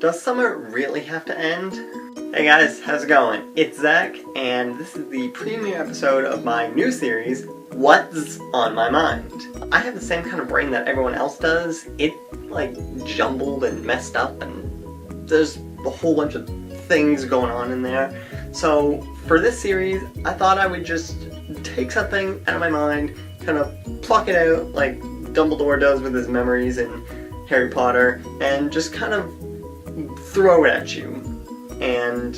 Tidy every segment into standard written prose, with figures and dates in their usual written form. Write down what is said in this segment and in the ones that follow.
Does summer really have to end? Hey guys, how's it going? It's Zach, and this is the premiere episode of my new series, What's on My Mind. I have the same kind of brain that everyone else does. It's like jumbled and messed up, and there's a whole bunch of things going on in there. So for this series, I thought I would just take something out of my mind, kind of pluck it out like Dumbledore does with his memories in Harry Potter, and just kind of throw it at you and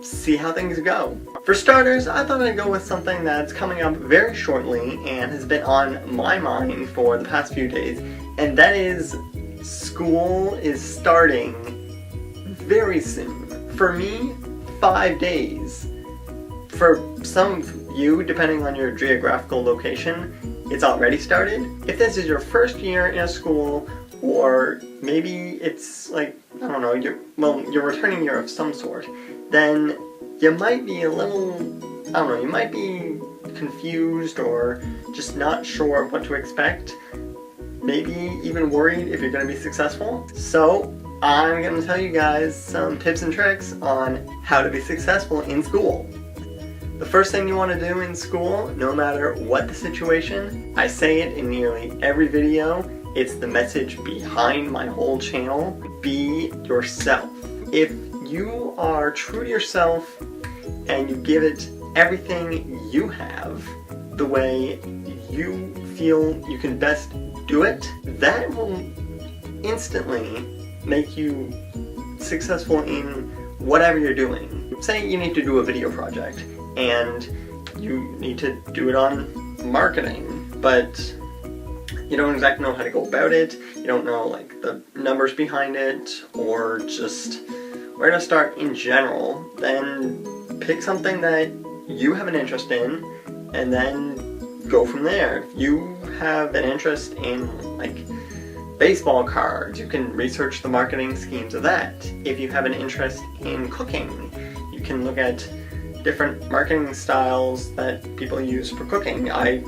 see how things go. For starters, I thought I'd go with something that's coming up very shortly and has been on my mind for the past few days, and that is school is starting very soon. For me, 5 days. For some of you, depending on your geographical location, it's already started. If this is your first year in a school, or maybe it's like, I don't know, you're returning year of some sort, then you might be a little, I don't know, you might be confused or just not sure what to expect. Maybe even worried if you're going to be successful. So I'm going to tell you guys some tips and tricks on how to be successful in school. The first thing you want to do in school, no matter what the situation, I say it in nearly every video, it's the message behind my whole channel: be yourself. If you are true to yourself and you give it everything you have, the way you feel you can best do it, that will instantly make you successful in whatever you're doing. Say you need to do a video project and you need to do it on marketing, but you don't exactly know how to go about it, you don't know like the numbers behind it, or just where to start in general, then pick something that you have an interest in and then go from there. If you have an interest in like baseball cards, you can research the marketing schemes of that. If you have an interest in cooking, you can look at different marketing styles that people use for cooking. I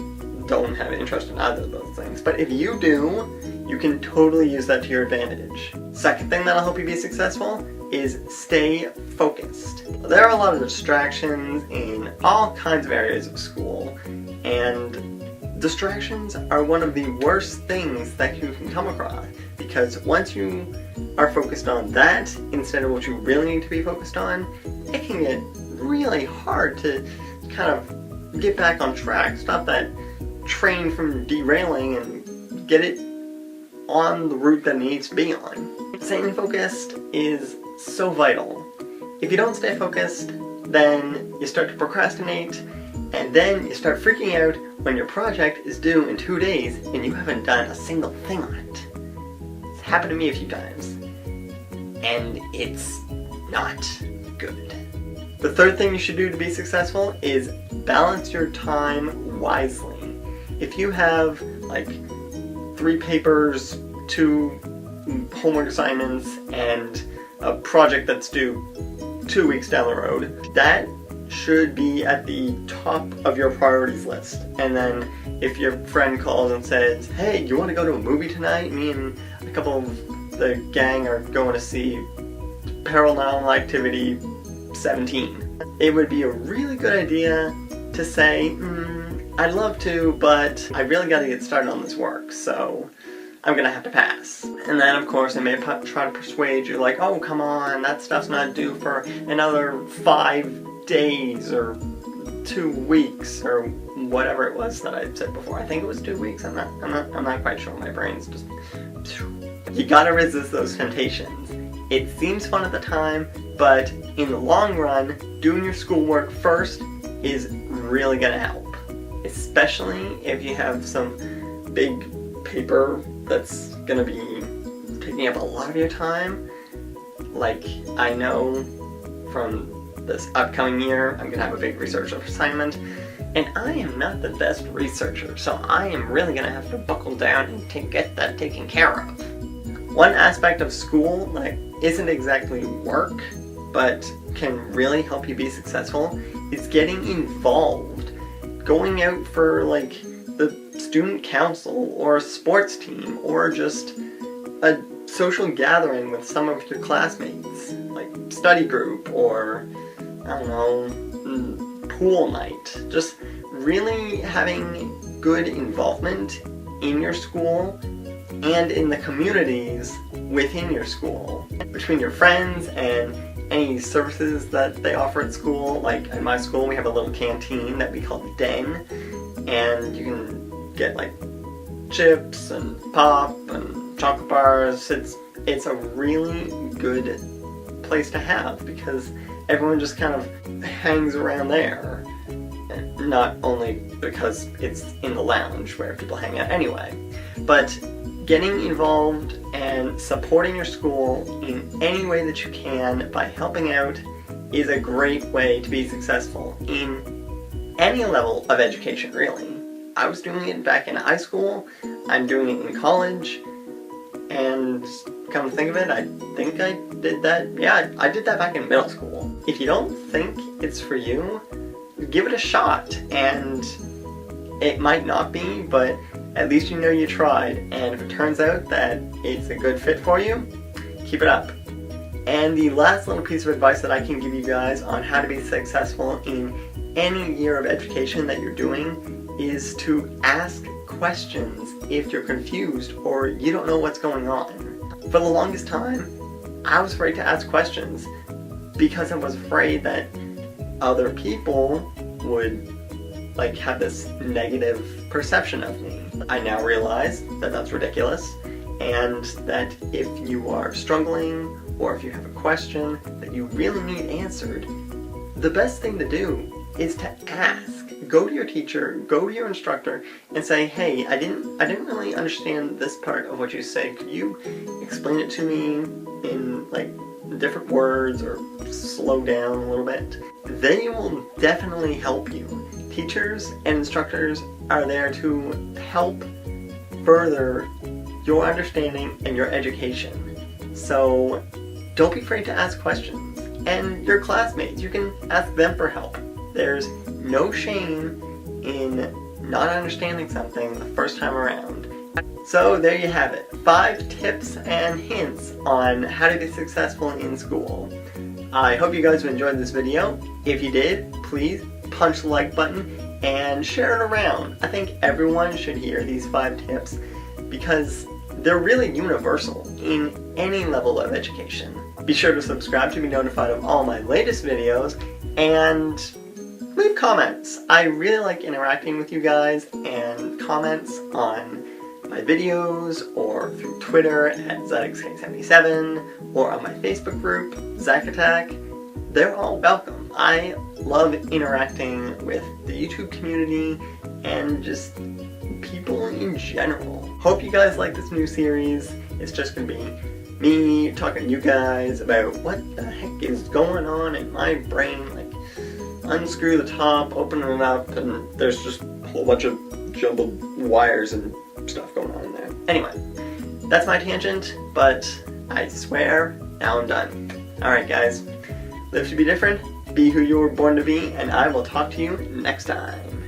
don't have an interest in either of those things, but if you do, you can totally use that to your advantage. Second thing that'll help you be successful is stay focused. There are a lot of distractions in all kinds of areas of school, and distractions are one of the worst things that you can come across, because once you are focused on that instead of what you really need to be focused on, it can get really hard to kind of get back on track, stop that train from derailing and get it on the route that it needs to be on. Staying focused is so vital. If you don't stay focused, then you start to procrastinate, and then you start freaking out when your project is due in 2 days and you haven't done a single thing on it. It's happened to me a few times, and it's not good. The third thing you should do to be successful is balance your time wisely. If you have like 3 papers, 2 homework assignments, and a project that's due 2 weeks down the road, that should be at the top of your priorities list. And then if your friend calls and says, hey, you want to go to a movie tonight? Me and a couple of the gang are going to see Paranormal Activity 17. It would be a really good idea to say, I'd love to, but I really got to get started on this work, so I'm gonna have to pass. And then of course they may try to persuade you like, oh come on, that stuff's not due for another 5 days or 2 weeks or whatever it was that I said before. I think it was 2 weeks. I'm not quite sure. My brain's just. You gotta resist those temptations. It seems fun at the time, but in the long run, doing your schoolwork first is really gonna help. Especially if you have some big paper that's gonna be taking up a lot of your time. Like, I know from this upcoming year, I'm gonna have a big research assignment, and I am not the best researcher, so I am really gonna have to buckle down and get that taken care of. One aspect of school that isn't exactly work, but can really help you be successful, is getting involved. Going out for like the student council or a sports team or just a social gathering with some of your classmates, like study group or, I don't know, pool night. Just really having good involvement in your school and in the communities within your school, between your friends and any services that they offer at school. Like in my school, we have a little canteen that we call the Den, and you can get like chips and pop and chocolate bars. It's a really good place to have because everyone just kind of hangs around there. Not only because it's in the lounge where people hang out anyway, but getting involved and supporting your school in any way that you can by helping out is a great way to be successful in any level of education, really. I was doing it back in high school, I'm doing it in college, and come to think of it, I think I did that, I did that back in middle school. If you don't think it's for you, give it a shot, and it might not be, but at least you know you tried, and if it turns out that it's a good fit for you, keep it up. And the last little piece of advice that I can give you guys on how to be successful in any year of education that you're doing is to ask questions if you're confused or you don't know what's going on. For the longest time, I was afraid to ask questions because I was afraid that other people would have this negative perception of me. I now realize that that's ridiculous, and that if you are struggling or if you have a question that you really need answered, the best thing to do is to ask. Go to your teacher, go to your instructor, and say, hey, I didn't really understand this part of what you said. Could you explain it to me in different words or slow down a little bit? They will definitely help you. Teachers and instructors are there to help further your understanding and your education. So don't be afraid to ask questions. And your classmates, you can ask them for help. There's no shame in not understanding something the first time around. So there you have it. 5 tips and hints on how to be successful in school. I hope you guys enjoyed this video. If you did, please punch the like button and share it around. I think everyone should hear these 5 tips because they're really universal in any level of education. Be sure to subscribe to be notified of all my latest videos and leave comments. I really like interacting with you guys, and comments on my videos or through Twitter at ZXK77 or on my Facebook group, Zack Attack, they're all welcome. I love interacting with the YouTube community and just people in general. Hope you guys like this new series. It's just gonna be me talking to you guys about what the heck is going on in my brain. Unscrew the top, open it up, and there's just a whole bunch of jumbled wires and stuff going on in there. Anyway, that's my tangent, but I swear, now I'm done. Alright guys, live to be different, be who you were born to be, and I will talk to you next time.